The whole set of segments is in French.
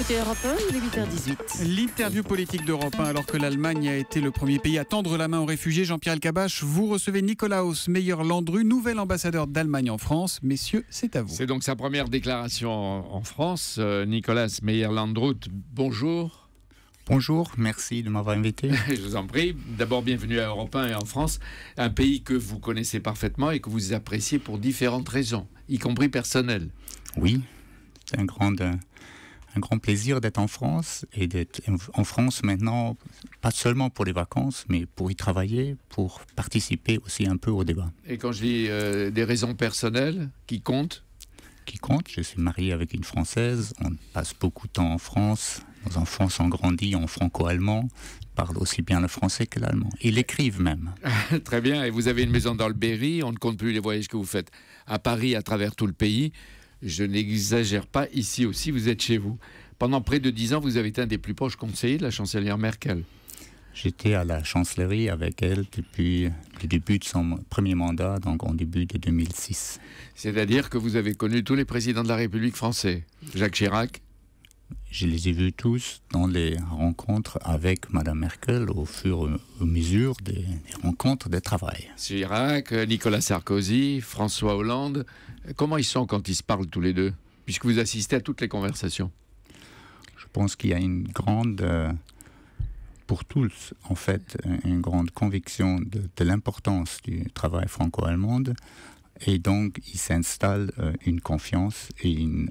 écoutez Europe 1, il est 8h18. L'interview politique d'Europe 1, alors que l'Allemagne a été le premier pays à tendre la main aux réfugiés. Jean-Pierre Elkabbach, vous recevez Nikolaus Meyer-Landrut, nouvel ambassadeur d'Allemagne en France. Messieurs, c'est à vous. C'est donc sa première déclaration en France. Nicolas Meyer-Landrut, bonjour. Bonjour, merci de m'avoir invité. Je vous en prie. D'abord, bienvenue à Europe 1 et en France, un pays que vous connaissez parfaitement et que vous appréciez pour différentes raisons, y compris personnelles. Oui, c'est un grand plaisir d'être en France et d'être en France maintenant, pas seulement pour les vacances, mais pour y travailler, pour participer aussi un peu au débat. Et quand je dis des raisons personnelles qui comptent? Qui compte, je suis marié avec une Française, on passe beaucoup de temps en France, nos enfants sont grandis en franco-allemand, parlent aussi bien le français que l'allemand. Ils l'écrivent même. Très bien, et vous avez une maison dans le Berry, on ne compte plus les voyages que vous faites à Paris, à travers tout le pays. Je n'exagère pas, ici aussi, vous êtes chez vous. Pendant près de 10 ans, vous avez été un des plus proches conseillers de la chancelière Merkel. J'étais à la chancellerie avec elle depuis le début de son premier mandat, donc en début de 2006. C'est-à-dire que vous avez connu tous les présidents de la République française. Jacques Chirac? Je les ai vus tous dans les rencontres avec Madame Merkel au fur et à mesure des rencontres de travail. Chirac, Nicolas Sarkozy, François Hollande. Comment ils sont quand ils se parlent tous les deux, puisque vous assistez à toutes les conversations? Je pense qu'il y a une grande, pour tous en fait, une grande conviction de l'importance du travail franco-allemand. Et donc il s'installe une confiance et une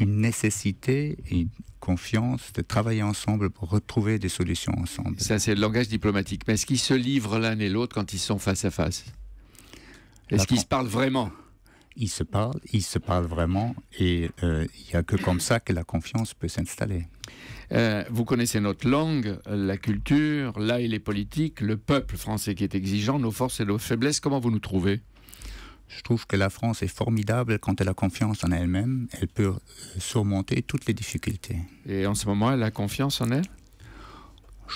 nécessité et une confiance de travailler ensemble pour retrouver des solutions ensemble. Ça, c'est le langage diplomatique. Mais est-ce qu'ils se livrent l'un et l'autre quand ils sont face à face? Est-ce qu'ils se parlent vraiment? Ils se parlent vraiment, et il n'y a que comme ça que la confiance peut s'installer. Vous connaissez notre langue, la culture, là et les politiques, le peuple français qui est exigeant, nos forces et nos faiblesses. Comment vous nous trouvez? Je trouve que la France est formidable quand elle a confiance en elle-même. Elle peut surmonter toutes les difficultés. Et en ce moment, elle a confiance en elle?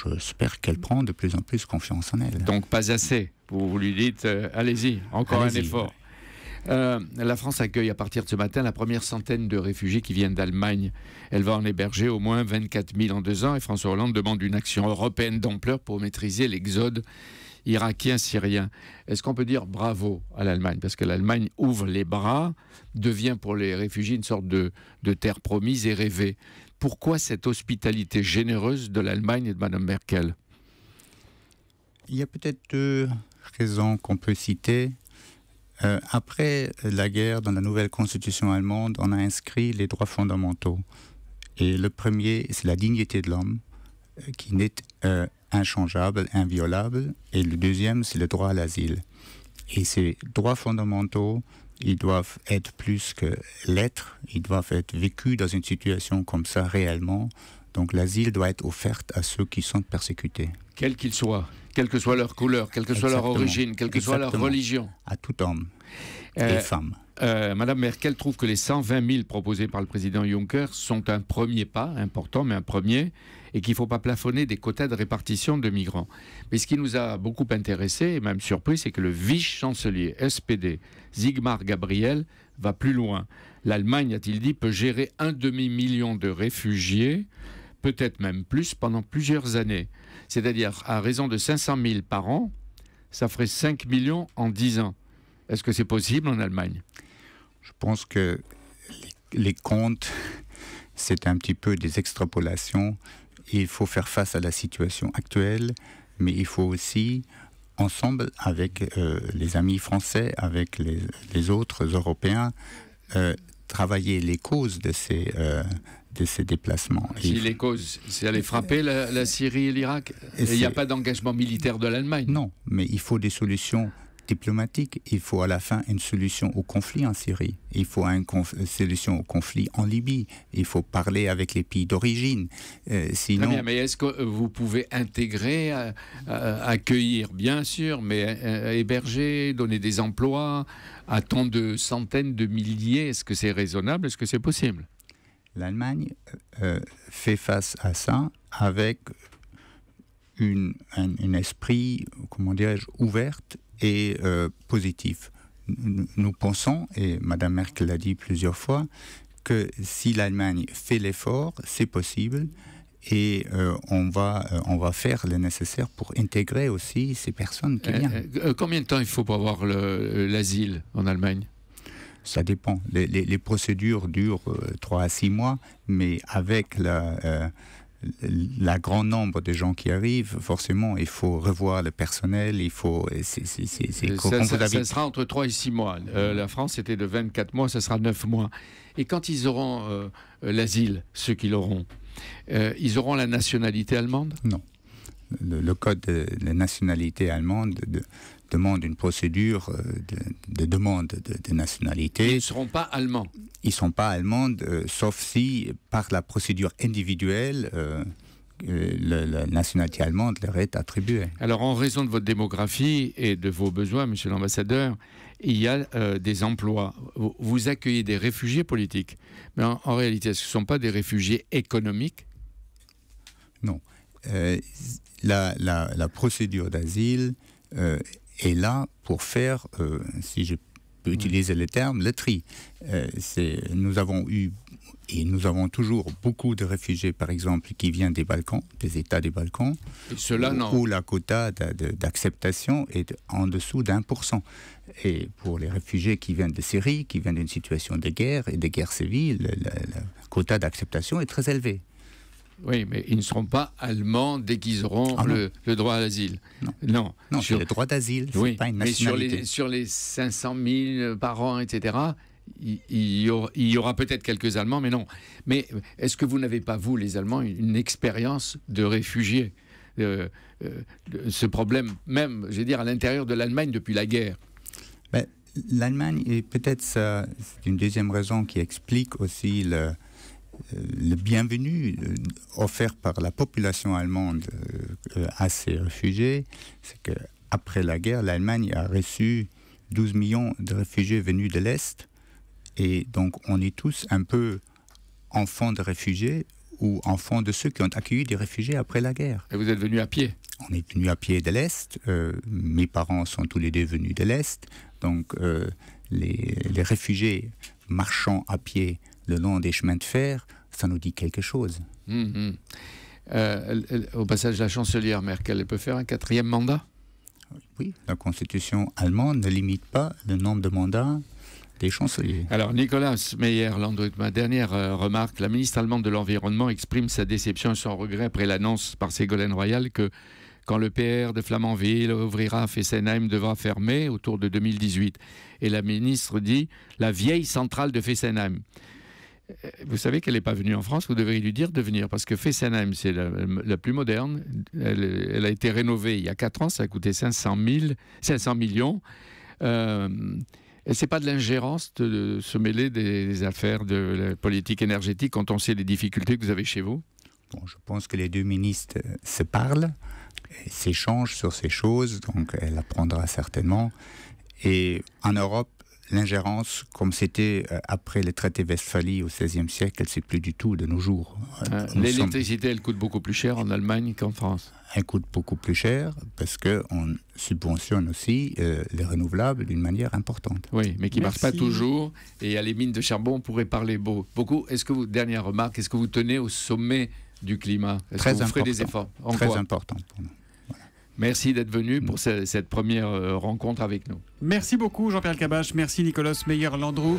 J'espère qu'elle prend de plus en plus confiance en elle. Donc pas assez. Vous lui dites, allez-y, encore un effort. La France accueille à partir de ce matin la première centaine de réfugiés qui viennent d'Allemagne. Elle va en héberger au moins 24 000 en 2 ans, et François Hollande demande une action européenne d'ampleur pour maîtriser l'exode irakien-syrien. Est-ce qu'on peut dire bravo à l'Allemagne? Parce que l'Allemagne ouvre les bras, devient pour les réfugiés une sorte de terre promise et rêvée. Pourquoi cette hospitalité généreuse de l'Allemagne et de Mme Merkel? Il y a peut-être 2 raisons qu'on peut citer. Après la guerre, dans la nouvelle constitution allemande, on a inscrit les droits fondamentaux. Et le premier, c'est la dignité de l'homme, qui n'est inchangeable, inviolable. Et le deuxième, c'est le droit à l'asile. Et ces droits fondamentaux, ils doivent être plus que l'être, ils doivent être vécus dans une situation comme ça réellement. Donc l'asile doit être offert à ceux qui sont persécutés. Quels qu'ils soient, quelle que soit leur couleur, quelle que soit leur origine, quelle que soit leur religion. À tout homme et femme. Madame Merkel trouve que les 120 000 proposés par le président Juncker sont un premier pas, important, mais un premier, et qu'il ne faut pas plafonner des quotas de répartition de migrants. Mais ce qui nous a beaucoup intéressé, et même surpris, c'est que le vice-chancelier SPD, Sigmar Gabriel, va plus loin. L'Allemagne, a-t-il dit, peut gérer 1 demi-million de réfugiés, peut-être même plus, pendant plusieurs années. C'est-à-dire, à raison de 500 000 par an, ça ferait 5 millions en 10 ans. Est-ce que c'est possible en Allemagne? Je pense que les comptes, c'est un petit peu des extrapolations. Il faut faire face à la situation actuelle, mais il faut aussi, ensemble avec les amis français, avec les autres Européens, travailler les causes de ces déplacements. Si les causes, c'est aller frapper la Syrie et l'Irak. Il n'y a pas d'engagement militaire de l'Allemagne. Non, mais il faut des solutions diplomatiques. Il faut à la fin une solution au conflit en Syrie. Il faut une solution au conflit en Libye. Il faut parler avec les pays d'origine. Sinon... Très bien, mais est-ce que vous pouvez intégrer, accueillir, bien sûr, mais héberger, donner des emplois à tant de centaines de milliers? Est-ce que c'est raisonnable? Est-ce que c'est possible? L'Allemagne fait face à ça avec un esprit, comment dirais-je, ouverte et positif. Nous pensons, et Mme Merkel l'a dit plusieurs fois, que si l'Allemagne fait l'effort, c'est possible. Et on va faire le nécessaire pour intégrer aussi ces personnes qui viennent. Combien de temps il faut pour avoir l'asile en Allemagne? Ça dépend. Les procédures durent 3 à 6 mois, mais avec la grand nombre de gens qui arrivent, forcément, il faut revoir le personnel, il faut... Ça sera entre 3 et 6 mois. La France était de 24 mois, ça sera 9 mois. Et quand ils auront l'asile, ceux qui l'auront, ils auront la nationalité allemande? Non. Le code de la nationalité allemande demande une procédure de demande de nationalité. Ils ne seront pas allemands? Ils ne sont pas allemands, sauf si, par la procédure individuelle, la nationalité allemande leur est attribuée. Alors, en raison de votre démographie et de vos besoins, monsieur l'ambassadeur, il y a des emplois. Vous accueillez des réfugiés politiques. Mais en réalité, ce ne sont pas des réfugiés économiques? Non. La procédure d'asile est là pour faire, si je peux utiliser le terme, le tri. Nous avons eu et nous avons toujours beaucoup de réfugiés, par exemple, qui viennent des Balkans, des États des Balkans, où la quota d'acceptation est en dessous d'1%. Et pour les réfugiés qui viennent de Syrie, qui viennent d'une situation de guerre et de guerre civile, le quota d'acceptation est très élevé. Oui, mais ils ne seront pas allemands dès qu'ils auront le droit à l'asile. Non, c'est le droit d'asile, oui, pas une nationalité. Mais sur les 500 000 par an, etc., il y aura peut-être quelques Allemands, mais non. Mais est-ce que vous n'avez pas, vous, les Allemands, une expérience de réfugiés ce problème, même, je vais dire, à l'intérieur de l'Allemagne depuis la guerre? L'Allemagne, et peut-être ça, c'est une deuxième raison qui explique aussi le bienvenu offert par la population allemande à ces réfugiés, c'est qu'après la guerre, l'Allemagne a reçu 12 millions de réfugiés venus de l'Est, et donc on est tous un peu enfants de réfugiés ou enfants de ceux qui ont accueilli des réfugiés après la guerre. Et vous êtes venus à pied? On est venus à pied de l'Est, mes parents sont tous les deux venus de l'Est, donc les réfugiés marchant à pied le long des chemins de fer, ça nous dit quelque chose. Au passage, la chancelière Merkel, elle peut faire un 4e mandat? Oui, la constitution allemande ne limite pas le nombre de mandats des chanceliers. Alors, Nicolas Meyer-Landrut, ma dernière remarque, la ministre allemande de l'Environnement exprime sa déception et son regret après l'annonce par Ségolène Royal que quand le PR de Flamanville ouvrira, Fessenheim devra fermer autour de 2018. Et la ministre dit la vieille centrale de Fessenheim. Vous savez qu'elle n'est pas venue en France, vous devriez lui dire de venir, parce que Fessenheim, c'est la plus moderne. Elle a été rénovée il y a 4 ans, ça a coûté 500 millions. Et ce n'est pas de l'ingérence de se mêler des affaires de la politique énergétique quand on sait les difficultés que vous avez chez vous? Bon, je pense que les deux ministres se parlent, s'échangent sur ces choses, donc elle apprendra certainement. Et en Europe, l'ingérence, comme c'était après le traité Westphalie au XVIe siècle, c'est plus du tout de nos jours. L'électricité, elle coûte beaucoup plus cher en Allemagne qu'en France? Elle coûte beaucoup plus cher parce qu'on subventionne aussi les renouvelables d'une manière importante. Oui, mais qui ne marche pas toujours. Et à les mines de charbon, on pourrait parler beaucoup. Est-ce que dernière remarque, est-ce que vous tenez au sommet du climat? Est-ce que vous ferez des efforts? Très important pour nous. Merci d'être venu pour cette première rencontre avec nous. Merci beaucoup Jean-Pierre Elkabbach, merci Nicolas Meyer-Landrut.